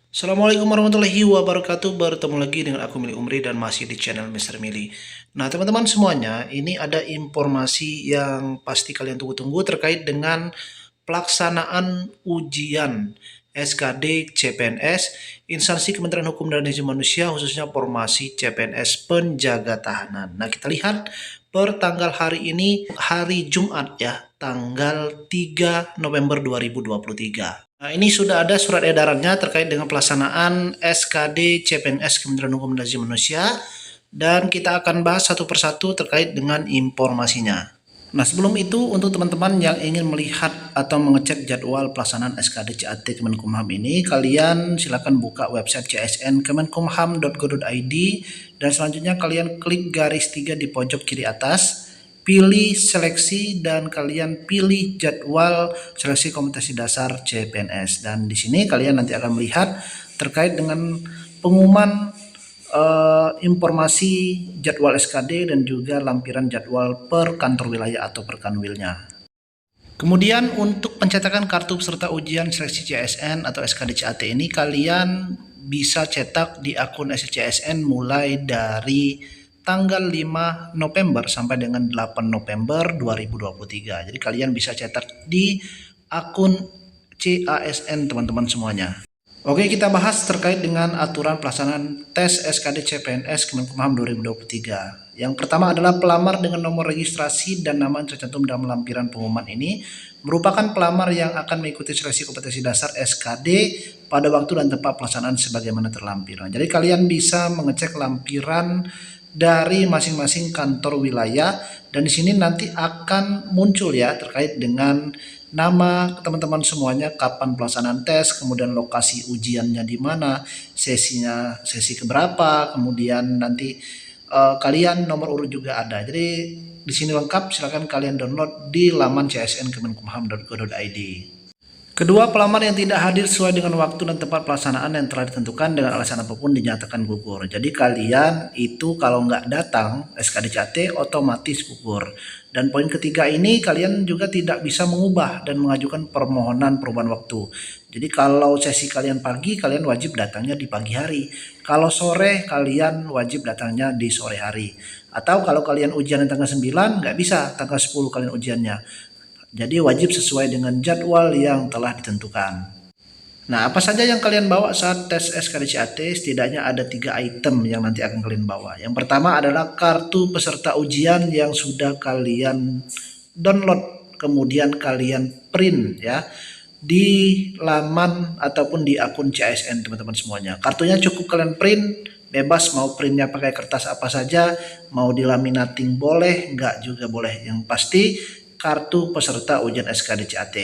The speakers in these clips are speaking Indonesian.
Assalamualaikum warahmatullahi wabarakatuh. Bertemu lagi dengan aku Mili Umri dan masih di channel Mister Mili. Nah teman-teman semuanya, ini ada informasi yang pasti kalian tunggu-tunggu terkait dengan pelaksanaan ujian SKD CPNS Instansi Kementerian Hukum dan Asasi Manusia, khususnya formasi CPNS penjaga tahanan. Nah kita lihat per tanggal hari ini, hari Jumat ya, tanggal 3 November 2023. Nah, ini sudah ada surat edarannya terkait dengan pelaksanaan SKD CPNS Kementerian Hukum dan Asasi Manusia, dan kita akan bahas satu persatu terkait dengan informasinya. Nah, sebelum itu, untuk teman-teman yang ingin melihat atau mengecek jadwal pelaksanaan SKD CAT Kemenkumham ini, kalian silakan buka website csn.kemenkumham.go.id dan selanjutnya kalian klik garis 3 di pojok kiri atas, pilih seleksi dan kalian pilih jadwal seleksi kompetensi dasar CPNS, dan di sini kalian nanti akan melihat terkait dengan pengumuman informasi jadwal SKD dan juga lampiran jadwal per kantor wilayah atau per kanwilnya. Kemudian untuk pencetakan kartu peserta ujian seleksi CSN atau SKD CAT ini, kalian bisa cetak di akun SCSN mulai dari tanggal 5 November sampai dengan 8 November 2023. Jadi kalian bisa cetak di akun CASN teman-teman semuanya. Oke, kita bahas terkait dengan aturan pelaksanaan tes SKD CPNS Kemenkumham 2023. Yang pertama adalah pelamar dengan nomor registrasi dan nama yang tercantum dalam lampiran pengumuman ini merupakan pelamar yang akan mengikuti seleksi kompetensi dasar SKD pada waktu dan tempat pelaksanaan sebagaimana terlampir. Nah, jadi kalian bisa mengecek lampiran dari masing-masing kantor wilayah, dan di sini nanti akan muncul ya terkait dengan nama teman-teman semuanya, kapan pelaksanaan tes, kemudian lokasi ujiannya di mana, sesi keberapa, kemudian nanti kalian nomor urut juga ada. Jadi di sini lengkap, silakan kalian download di laman csn.kemenkumham.go.id. Kedua, pelamar yang tidak hadir sesuai dengan waktu dan tempat pelaksanaan yang telah ditentukan dengan alasan apapun dinyatakan gugur. Jadi kalian itu kalau nggak datang SKD CAT otomatis gugur. Dan poin ketiga ini, kalian juga tidak bisa mengubah dan mengajukan permohonan perubahan waktu. Jadi kalau sesi kalian pagi, kalian wajib datangnya di pagi hari. Kalau sore, kalian wajib datangnya di sore hari. Atau kalau kalian ujian tanggal 9, nggak bisa tanggal 10 kalian ujiannya. Jadi wajib sesuai dengan jadwal yang telah ditentukan. Nah, apa saja yang kalian bawa saat tes SKD CAT? Setidaknya ada 3 item yang nanti akan kalian bawa. Yang pertama adalah kartu peserta ujian yang sudah kalian download, kemudian kalian print ya di laman ataupun di akun CSN teman-teman semuanya. Kartunya cukup kalian print, bebas mau printnya pakai kertas apa saja, mau dilaminating boleh, enggak juga boleh. Yang pasti kartu peserta ujian SKD CAT.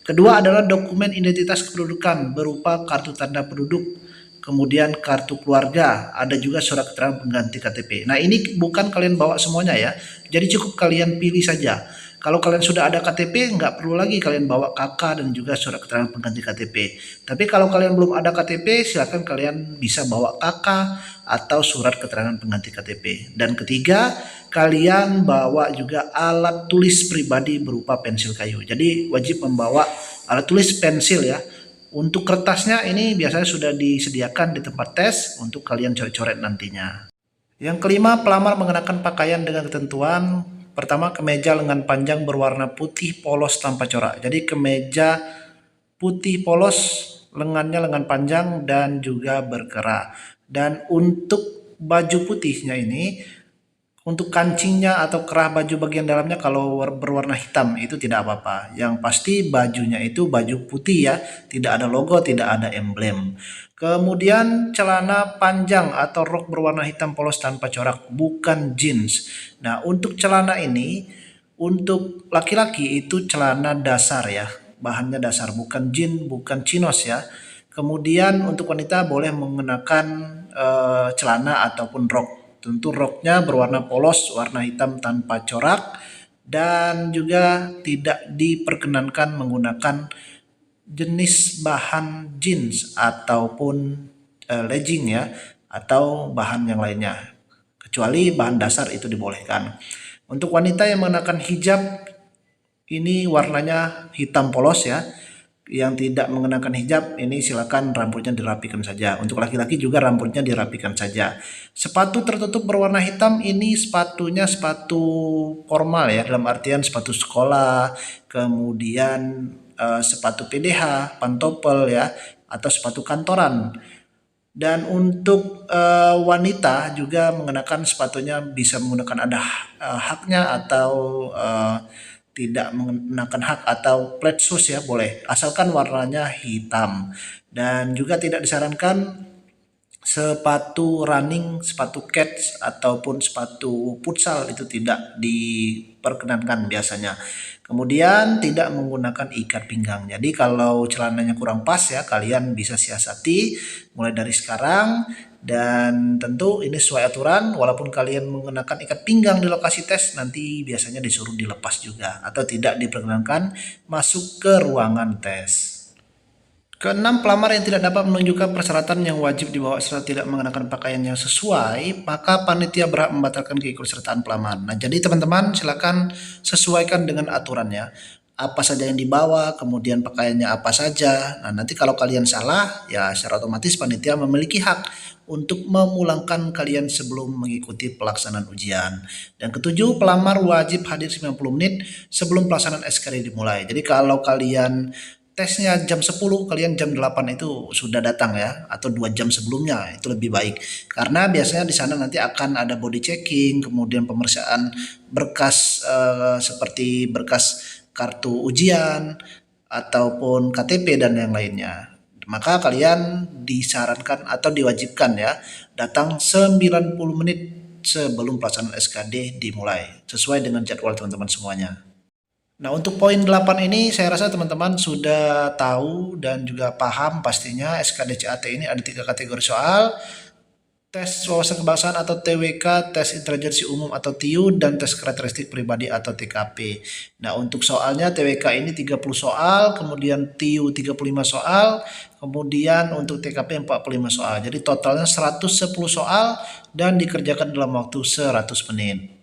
Kedua adalah dokumen identitas kependudukan berupa kartu tanda penduduk, kemudian kartu keluarga, ada juga surat keterangan pengganti KTP. Nah, ini bukan kalian bawa semuanya ya, jadi cukup kalian pilih saja. Kalau kalian sudah ada KTP, nggak perlu lagi kalian bawa KK dan juga surat keterangan pengganti KTP. Tapi kalau kalian belum ada KTP, silakan kalian bisa bawa KK atau surat keterangan pengganti KTP. Dan ketiga, kalian bawa juga alat tulis pribadi berupa pensil kayu. Jadi wajib membawa alat tulis pensil ya. Untuk kertasnya ini biasanya sudah disediakan di tempat tes untuk kalian coret-coret nantinya. Yang kelima, pelamar mengenakan pakaian dengan ketentuan. Pertama, kemeja lengan panjang berwarna putih polos tanpa corak. Jadi kemeja putih polos, lengannya lengan panjang dan juga berkerak. Dan untuk baju putihnya ini, untuk kancingnya atau kerah baju bagian dalamnya kalau berwarna hitam itu tidak apa-apa. Yang pasti bajunya itu baju putih ya, tidak ada logo, tidak ada emblem. Kemudian celana panjang atau rok berwarna hitam polos tanpa corak, bukan jeans. Nah, untuk celana ini, untuk laki-laki itu celana dasar ya, bahannya dasar, bukan jeans, bukan chinos ya. Kemudian untuk wanita boleh mengenakan celana ataupun rok. Tentu roknya berwarna polos, warna hitam tanpa corak, dan juga tidak diperkenankan menggunakan jenis bahan jeans ataupun legging ya, atau bahan yang lainnya. Kecuali bahan dasar itu dibolehkan. Untuk wanita yang mengenakan hijab, ini warnanya hitam polos ya. yang tidak mengenakan hijab ini silakan rambutnya dirapikan saja. Untuk laki-laki juga rambutnya dirapikan saja. Sepatu tertutup berwarna hitam ini sepatunya sepatu formal ya, dalam artian sepatu sekolah, kemudian sepatu PDH, pantopel ya, atau sepatu kantoran. Dan untuk wanita juga mengenakan sepatunya bisa menggunakan ada haknya atau tidak mengenakan hak atau flat shoes ya boleh, asalkan warnanya hitam. Dan juga tidak disarankan sepatu running, sepatu cats ataupun sepatu futsal, itu tidak diperkenankan biasanya. Kemudian tidak menggunakan ikat pinggang. Jadi kalau celananya kurang pas ya, kalian bisa siasati mulai dari sekarang. Dan tentu ini sesuai aturan, walaupun kalian mengenakan ikat pinggang di lokasi tes, nanti biasanya disuruh dilepas juga atau tidak diperkenankan masuk ke ruangan tes. Keenam, pelamar yang tidak dapat menunjukkan persyaratan yang wajib dibawa serta tidak mengenakan pakaian yang sesuai, maka panitia berhak membatalkan keikutsertaan pelamar. Nah, jadi teman-teman silakan sesuaikan dengan aturannya. Apa saja yang dibawa, kemudian pakaiannya apa saja. Nah, nanti kalau kalian salah, ya secara otomatis panitia memiliki hak untuk memulangkan kalian sebelum mengikuti pelaksanaan ujian. Dan ketujuh, pelamar wajib hadir 90 menit sebelum pelaksanaan SKD dimulai. Jadi kalau kalian tesnya jam 10, kalian jam 8 itu sudah datang ya, atau 2 jam sebelumnya, itu lebih baik. Karena biasanya di sana nanti akan ada body checking, kemudian pemeriksaan berkas seperti berkas kartu ujian ataupun KTP dan yang lainnya. Maka kalian disarankan atau diwajibkan ya datang 90 menit sebelum pelaksanaan SKD dimulai sesuai dengan jadwal teman-teman semuanya. Nah, untuk poin 8 ini saya rasa teman-teman sudah tahu dan juga paham pastinya. SKD CAT ini ada 3 kategori soal: tes wawasan kebangsaan atau TWK, tes intelijensi umum atau TIU, dan tes karakteristik pribadi atau TKP. Nah, untuk soalnya TWK ini 30 soal, kemudian TIU 35 soal, kemudian untuk TKP 45 soal. Jadi totalnya 110 soal dan dikerjakan dalam waktu 100 menit.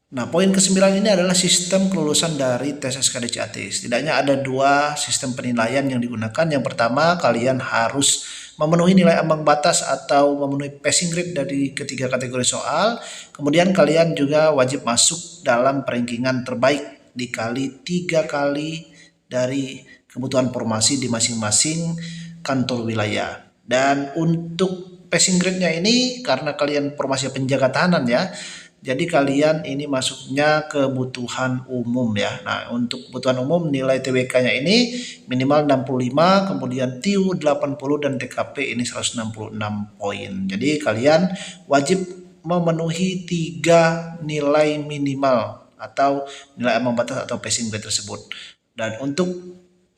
Nah, poin ke-9 ini adalah sistem kelulusan dari tes SKD CAT. Setidaknya ada 2 sistem penilaian yang digunakan. Yang pertama, kalian harus memenuhi nilai ambang batas atau memenuhi passing grade dari ketiga kategori soal. Kemudian kalian juga wajib masuk dalam rankingan terbaik dikali 3 kali dari kebutuhan formasi di masing-masing kantor wilayah. Dan untuk passing grade-nya ini karena kalian formasi penjaga tahanan ya, jadi kalian ini masuknya kebutuhan umum ya. Nah, untuk kebutuhan umum nilai TWK-nya ini minimal 65, kemudian TIU 80 dan TKP ini 166 poin. Jadi kalian wajib memenuhi 3 nilai minimal atau nilai ambang batas atau passing grade tersebut. Dan untuk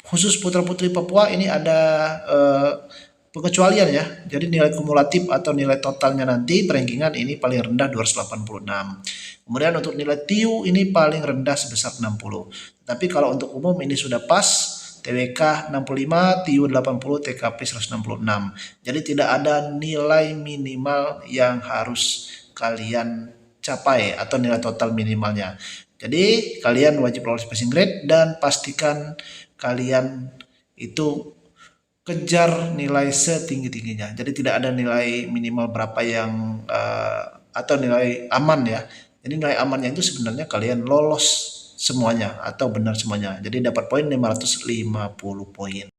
khusus putra-putri Papua ini ada pengecualian ya. Jadi nilai kumulatif atau nilai totalnya nanti perankingan ini paling rendah 286. Kemudian untuk nilai TIU ini paling rendah sebesar 60. Tapi kalau untuk umum ini sudah pas, TWK 65, TIU 80, TKP 166. Jadi tidak ada nilai minimal yang harus kalian capai atau nilai total minimalnya. Jadi kalian wajib lolos passing grade dan pastikan kalian itu kejar nilai setinggi-tingginya. Jadi tidak ada nilai minimal berapa yang atau nilai aman ya. Jadi nilai amannya itu sebenarnya kalian lolos semuanya atau benar semuanya. Jadi dapat poin 550 poin.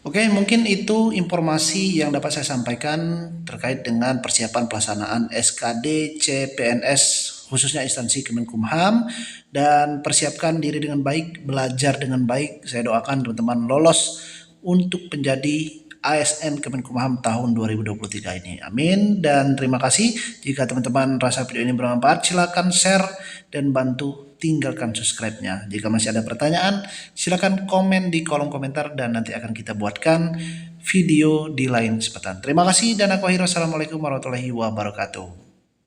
Oke, mungkin itu informasi yang dapat saya sampaikan terkait dengan persiapan pelaksanaan SKD CPNS khususnya instansi Kemenkumham, dan persiapkan diri dengan baik, belajar dengan baik. Saya doakan teman-teman lolos untuk menjadi ASN Kemenkumham tahun 2023 ini. Amin. Dan terima kasih. Jika teman-teman rasa video ini bermanfaat, silakan share dan bantu tinggalkan subscribe-nya. Jika masih ada pertanyaan, silakan komen di kolom komentar dan nanti akan kita buatkan video di lain kesempatan. Terima kasih dan aku akhir. Assalamualaikum warahmatullahi wabarakatuh.